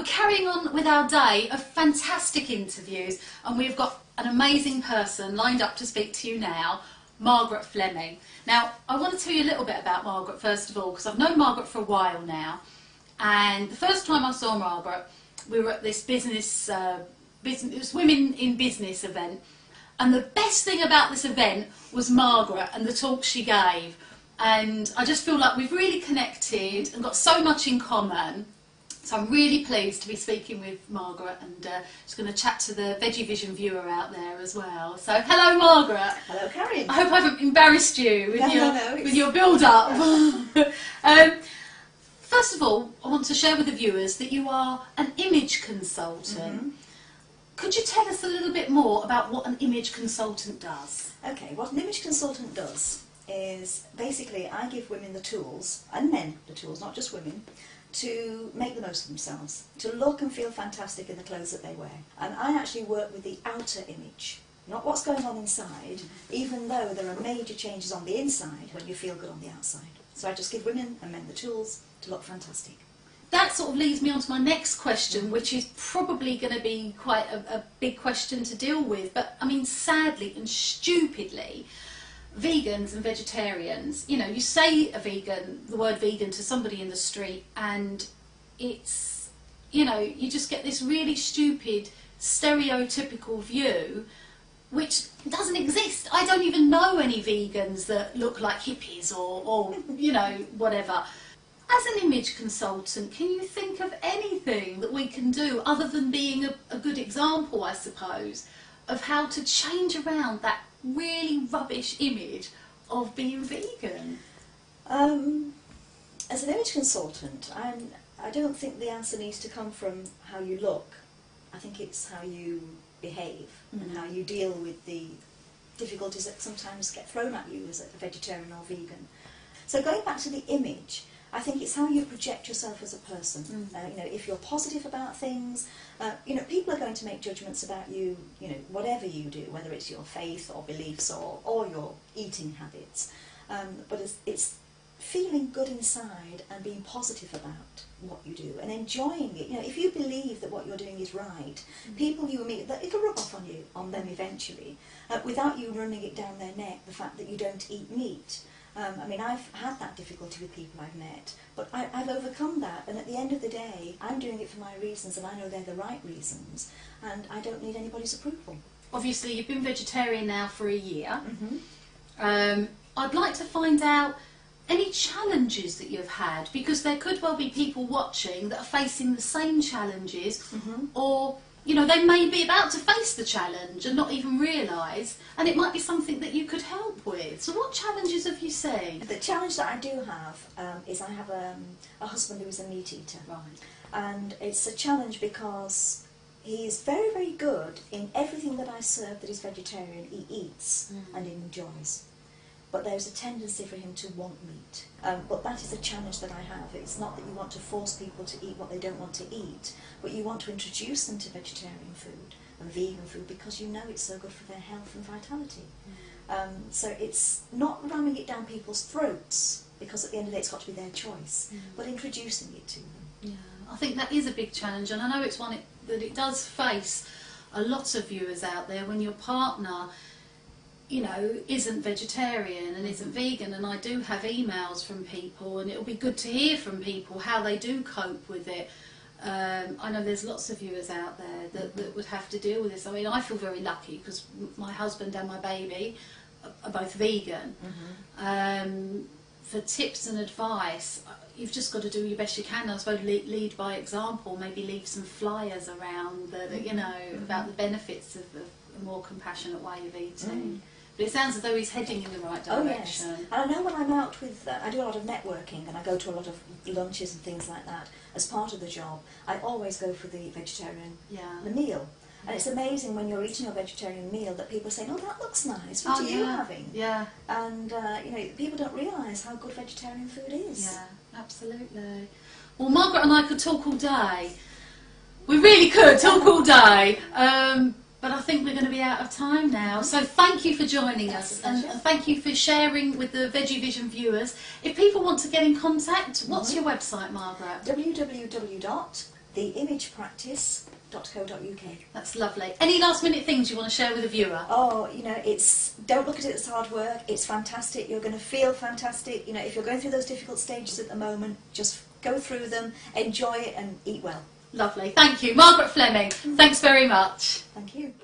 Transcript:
we're carrying on with our day of fantastic interviews, and we've got an amazing person lined up to speak to you now, Margaret Fleming. Now, I want to tell you a little bit about Margaret first of all, because I've known Margaret for a while now, and the first time I saw Margaret, we were at this it was Women in Business event, and the best thing about this event was Margaret and the talk she gave, and I just feel like we've really connected and got so much in common. So I'm really pleased to be speaking with Margaret, and just going to chat to the Veggie Vision viewer out there as well. So hello Margaret. Hello Karen. I hope I haven't embarrassed you with your build-up. First of all, I want to share with the viewers that you are an image consultant. Mm-hmm. Could you tell us a little bit more about what an image consultant does? Okay, what an image consultant does is basically I give women the tools, and men the tools, not just women, to make the most of themselves, to look and feel fantastic in the clothes that they wear. And I actually work with the outer image, not what's going on inside, even though there are major changes on the inside when you feel good on the outside. So I just give women and men the tools to look fantastic. That sort of leads me on to my next question, which is probably going to be quite a big question to deal with. But I mean, sadly and stupidly, vegans and vegetarians, you know, you say the word vegan to somebody in the street, and it's, you know, you just get this really stupid stereotypical view which doesn't exist. I don't even know any vegans that look like hippies or you know, whatever. As an image consultant, can you think of anything that we can do other than being a good example, I suppose, of how to change around that really rubbish image of being vegan? As an image consultant, I don't think the answer needs to come from how you look. I think it's how you behave and how you deal with the difficulties that sometimes get thrown at you as a vegetarian or vegan. So going back to the image, I think it's how you project yourself as a person. You know, if you're positive about things, you know, people are going to make judgments about you, you know, whatever you do, whether it's your faith or beliefs or your eating habits. But it's feeling good inside and being positive about what you do and enjoying it. You know, if you believe that what you're doing is right, people you meet, it'll rub off on them eventually, without you running it down their neck, the fact that you don't eat meat. I mean, I've had that difficulty with people I've met, but I've overcome that, and at the end of the day, I'm doing it for my reasons, and I know they're the right reasons, and I don't need anybody's approval. Obviously, you've been vegetarian now for a year. I'd like to find out any challenges that you've had, because there could well be people watching that are facing the same challenges, or you know, they may be about to face the challenge and not even realise, and it might be something that you could help with. So what challenges have you seen? The challenge that I do have is I have a husband who is a meat eater. Right. And it's a challenge because he is very, very good in everything that I serve that is vegetarian. He eats and enjoys. But there's a tendency for him to want meat. But that is a challenge that I have. It's not that you want to force people to eat what they don't want to eat, but you want to introduce them to vegetarian food and vegan food because you know it's so good for their health and vitality. So it's not ramming it down people's throats, because at the end of the day it's got to be their choice, but introducing it to them. Yeah, I think that is a big challenge, and I know it's one that it does face a lot of viewers out there when your partner, you know, isn't vegetarian and isn't vegan, and I do have emails from people, and it'll be good to hear from people how they do cope with it. I know there's lots of viewers out there that would have to deal with this. I mean, I feel very lucky because my husband and my baby are both vegan. For tips and advice, you've just got to do your best you can. I suppose lead by example, maybe leave some flyers around that, you know, about the benefits of a more compassionate way of eating. But it sounds as though he's heading in the right direction. Oh yes, and I know when I'm out with, I do a lot of networking and I go to a lot of lunches and things like that. As part of the job, I always go for the vegetarian, the meal. And it's amazing when you're eating a vegetarian meal that people say, "Oh, that looks nice. What are you having?" Yeah. And you know, people don't realise how good vegetarian food is. Yeah, absolutely. Well, Margaret and I could talk all day. We really could talk all day. But I think we're going to be out of time now. So thank you for joining us, and thank you for sharing with the Veggie Vision viewers. If people want to get in contact, what's your website, Margaret? www theimagepractice.co.uk. That's lovely. Any last minute things you want to share with the viewer? Oh, you know, don't look at it as hard work. It's fantastic. You're going to feel fantastic. You know, if you're going through those difficult stages at the moment, just go through them, enjoy it, and eat well. Lovely. Thank you. Margaret Fleming, thanks very much. Thank you.